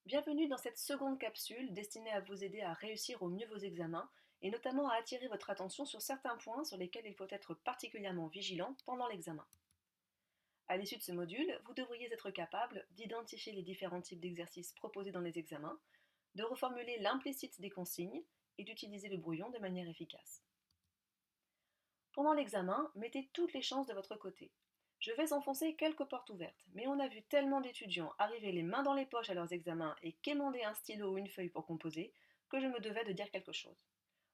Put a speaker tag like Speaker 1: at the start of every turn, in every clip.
Speaker 1: Bienvenue dans cette seconde capsule destinée à vous aider à réussir au mieux vos examens et notamment à attirer votre attention sur certains points sur lesquels il faut être particulièrement vigilant pendant l'examen. À l'issue de ce module, vous devriez être capable d'identifier les différents types d'exercices proposés dans les examens, de reformuler l'implicite des consignes et d'utiliser le brouillon de manière efficace. Pendant l'examen, mettez toutes les chances de votre côté. Je vais enfoncer quelques portes ouvertes, mais on a vu tellement d'étudiants arriver les mains dans les poches à leurs examens et quémander un stylo ou une feuille pour composer que je me devais de dire quelque chose.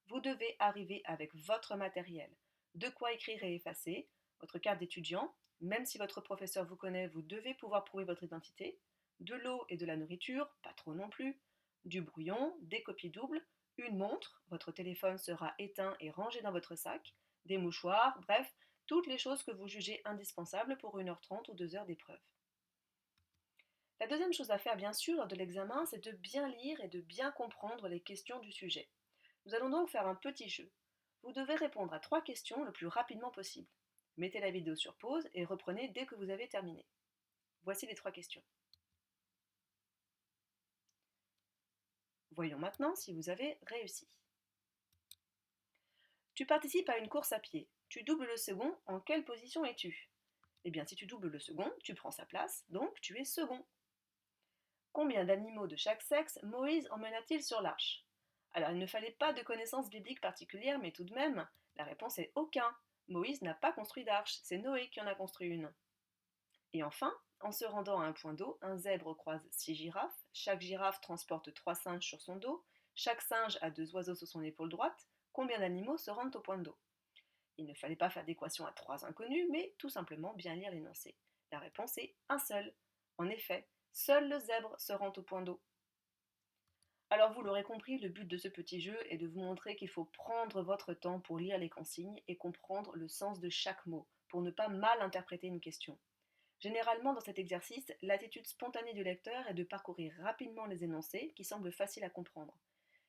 Speaker 1: Vous devez arriver avec votre matériel, de quoi écrire et effacer, votre carte d'étudiant, même si votre professeur vous connaît, vous devez pouvoir prouver votre identité, de l'eau et de la nourriture, pas trop non plus, du brouillon, des copies doubles, une montre, votre téléphone sera éteint et rangé dans votre sac, des mouchoirs, bref, toutes les choses que vous jugez indispensables pour 1h30 ou 2 heures d'épreuve. La deuxième chose à faire, bien sûr, lors de l'examen, c'est de bien lire et de bien comprendre les questions du sujet. Nous allons donc faire un petit jeu. Vous devez répondre à 3 questions le plus rapidement possible. Mettez la vidéo sur pause et reprenez dès que vous avez terminé. Voici les 3 questions. Voyons maintenant si vous avez réussi. Tu participes à une course à pied. Tu doubles le second, en quelle position es-tu? Eh bien, si tu doubles le second, tu prends sa place, donc tu es second. Combien d'animaux de chaque sexe Moïse emmena-t-il sur l'arche? Alors, il ne fallait pas de connaissances bibliques particulières, mais tout de même, la réponse est aucun. Moïse n'a pas construit d'arche, c'est Noé qui en a construit une. Et enfin, en se rendant à un point d'eau, un zèbre croise 6 girafes, chaque girafe transporte 3 singes sur son dos, chaque singe a 2 oiseaux sur son épaule droite, combien d'animaux se rendent au point d'eau? Il ne fallait pas faire d'équation à 3 inconnus, mais tout simplement bien lire l'énoncé. La réponse est un seul. En effet, seul le zèbre se rend au point d'eau. Alors vous l'aurez compris, le but de ce petit jeu est de vous montrer qu'il faut prendre votre temps pour lire les consignes et comprendre le sens de chaque mot, pour ne pas mal interpréter une question. Généralement, dans cet exercice, l'attitude spontanée du lecteur est de parcourir rapidement les énoncés qui semblent faciles à comprendre.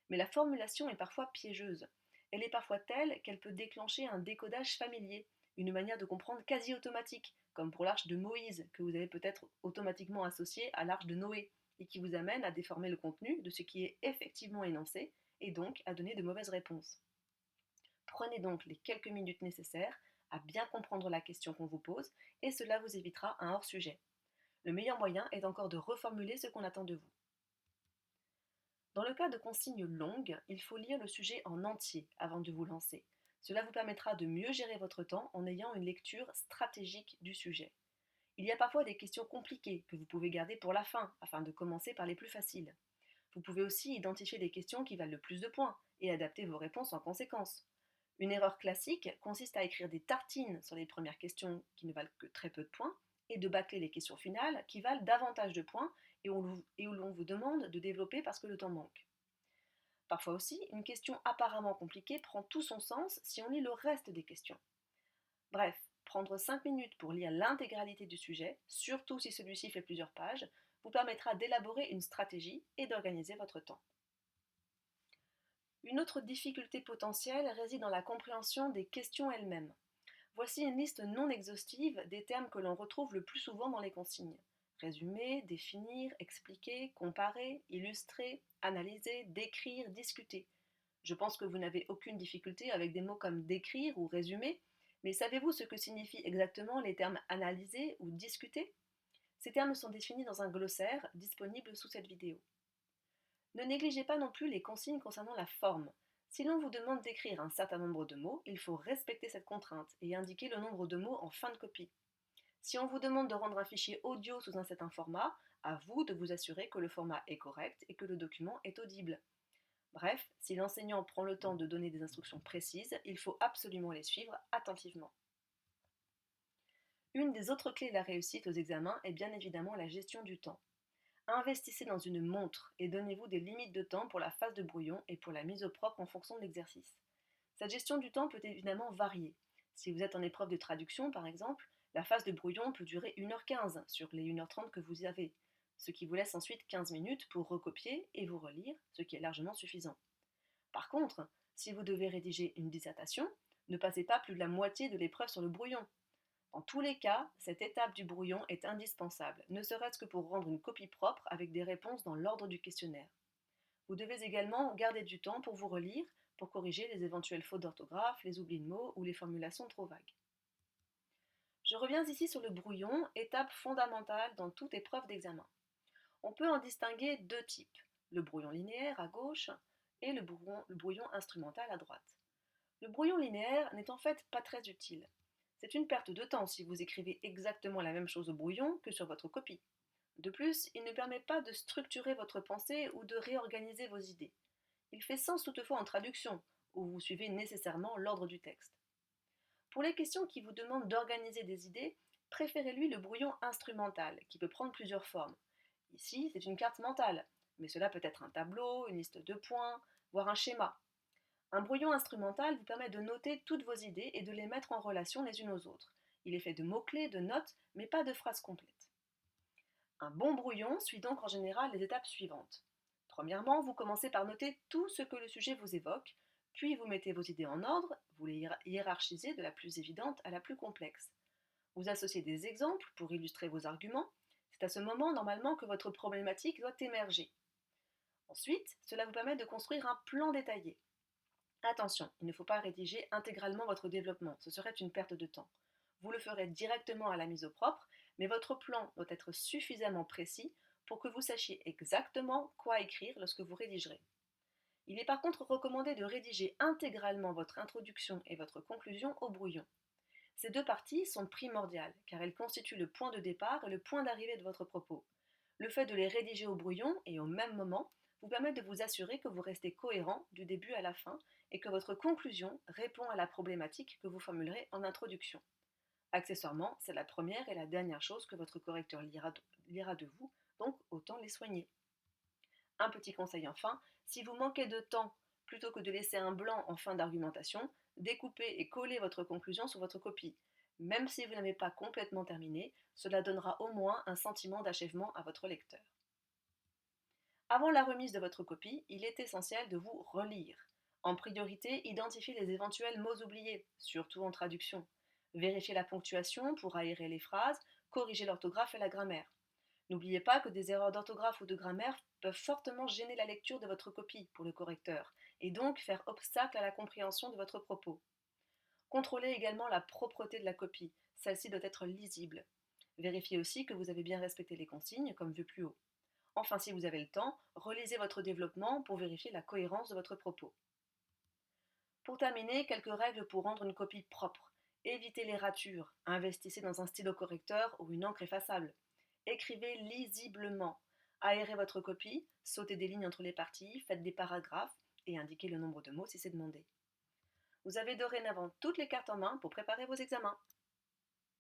Speaker 1: Mais la formulation est parfois piégeuse. Elle est parfois telle qu'elle peut déclencher un décodage familier, une manière de comprendre quasi automatique, comme pour l'arche de Moïse, que vous avez peut-être automatiquement associé à l'arche de Noé, et qui vous amène à déformer le contenu de ce qui est effectivement énoncé, et donc à donner de mauvaises réponses. Prenez donc les quelques minutes nécessaires à bien comprendre la question qu'on vous pose, et cela vous évitera un hors-sujet. Le meilleur moyen est encore de reformuler ce qu'on attend de vous. Dans le cas de consignes longues, il faut lire le sujet en entier avant de vous lancer. Cela vous permettra de mieux gérer votre temps en ayant une lecture stratégique du sujet. Il y a parfois des questions compliquées que vous pouvez garder pour la fin, afin de commencer par les plus faciles. Vous pouvez aussi identifier des questions qui valent le plus de points et adapter vos réponses en conséquence. Une erreur classique consiste à écrire des tartines sur les premières questions qui ne valent que très peu de points et de bâcler les questions finales qui valent davantage de points et où l'on vous demande de développer parce que le temps manque. Parfois aussi, une question apparemment compliquée prend tout son sens si on lit le reste des questions. Bref, prendre 5 minutes pour lire l'intégralité du sujet, surtout si celui-ci fait plusieurs pages, vous permettra d'élaborer une stratégie et d'organiser votre temps. Une autre difficulté potentielle réside dans la compréhension des questions elles-mêmes. Voici une liste non exhaustive des termes que l'on retrouve le plus souvent dans les consignes. Résumer, définir, expliquer, comparer, illustrer, analyser, décrire, discuter. Je pense que vous n'avez aucune difficulté avec des mots comme décrire ou résumer, mais savez-vous ce que signifient exactement les termes analyser ou discuter? Ces termes sont définis dans un glossaire disponible sous cette vidéo. Ne négligez pas non plus les consignes concernant la forme. Si l'on vous demande d'écrire un certain nombre de mots, il faut respecter cette contrainte et indiquer le nombre de mots en fin de copie. Si on vous demande de rendre un fichier audio sous un certain format, à vous de vous assurer que le format est correct et que le document est audible. Bref, si l'enseignant prend le temps de donner des instructions précises, il faut absolument les suivre attentivement. Une des autres clés de la réussite aux examens est bien évidemment la gestion du temps. Investissez dans une montre et donnez-vous des limites de temps pour la phase de brouillon et pour la mise au propre en fonction de l'exercice. Cette gestion du temps peut évidemment varier. Si vous êtes en épreuve de traduction, par exemple, la phase de brouillon peut durer 1h15 sur les 1h30 que vous avez, ce qui vous laisse ensuite 15 minutes pour recopier et vous relire, ce qui est largement suffisant. Par contre, si vous devez rédiger une dissertation, ne passez pas plus de la moitié de l'épreuve sur le brouillon. Dans tous les cas, cette étape du brouillon est indispensable, ne serait-ce que pour rendre une copie propre avec des réponses dans l'ordre du questionnaire. Vous devez également garder du temps pour vous relire, pour corriger les éventuelles fautes d'orthographe, les oublis de mots ou les formulations trop vagues. Je reviens ici sur le brouillon, étape fondamentale dans toute épreuve d'examen. On peut en distinguer deux types, le brouillon linéaire à gauche et le brouillon instrumental à droite. Le brouillon linéaire n'est en fait pas très utile. C'est une perte de temps si vous écrivez exactement la même chose au brouillon que sur votre copie. De plus, il ne permet pas de structurer votre pensée ou de réorganiser vos idées. Il fait sens toutefois en traduction, où vous suivez nécessairement l'ordre du texte. Pour les questions qui vous demandent d'organiser des idées, préférez-lui le brouillon instrumental, qui peut prendre plusieurs formes. Ici, c'est une carte mentale, mais cela peut être un tableau, une liste de points, voire un schéma. Un brouillon instrumental vous permet de noter toutes vos idées et de les mettre en relation les unes aux autres. Il est fait de mots-clés, de notes, mais pas de phrases complètes. Un bon brouillon suit donc en général les étapes suivantes. Premièrement, vous commencez par noter tout ce que le sujet vous évoque, puis vous mettez vos idées en ordre, vous les hiérarchisez de la plus évidente à la plus complexe. Vous associez des exemples pour illustrer vos arguments. C'est à ce moment normalement que votre problématique doit émerger. Ensuite, cela vous permet de construire un plan détaillé. Attention, il ne faut pas rédiger intégralement votre développement, ce serait une perte de temps. Vous le ferez directement à la mise au propre, mais votre plan doit être suffisamment précis pour que vous sachiez exactement quoi écrire lorsque vous rédigerez. Il est par contre recommandé de rédiger intégralement votre introduction et votre conclusion au brouillon. Ces deux parties sont primordiales, car elles constituent le point de départ et le point d'arrivée de votre propos. Le fait de les rédiger au brouillon et au même moment vous permet de vous assurer que vous restez cohérent du début à la fin et que votre conclusion répond à la problématique que vous formulerez en introduction. Accessoirement, c'est la première et la dernière chose que votre correcteur lira de vous, donc autant les soigner. Un petit conseil enfin, si vous manquez de temps, plutôt que de laisser un blanc en fin d'argumentation, découpez et collez votre conclusion sur votre copie. Même si vous n'avez pas complètement terminé, cela donnera au moins un sentiment d'achèvement à votre lecteur. Avant la remise de votre copie, il est essentiel de vous relire. En priorité, identifiez les éventuels mots oubliés, surtout en traduction. Vérifiez la ponctuation pour aérer les phrases, corrigez l'orthographe et la grammaire. N'oubliez pas que des erreurs d'orthographe ou de grammaire peuvent fortement gêner la lecture de votre copie pour le correcteur, et donc faire obstacle à la compréhension de votre propos. Contrôlez également la propreté de la copie, celle-ci doit être lisible. Vérifiez aussi que vous avez bien respecté les consignes, comme vu plus haut. Enfin, si vous avez le temps, relisez votre développement pour vérifier la cohérence de votre propos. Pour terminer, quelques règles pour rendre une copie propre. Évitez les ratures, investissez dans un stylo correcteur ou une encre effaçable. Écrivez lisiblement. Aérez votre copie, sautez des lignes entre les parties, faites des paragraphes et indiquez le nombre de mots si c'est demandé. Vous avez dorénavant toutes les cartes en main pour préparer vos examens.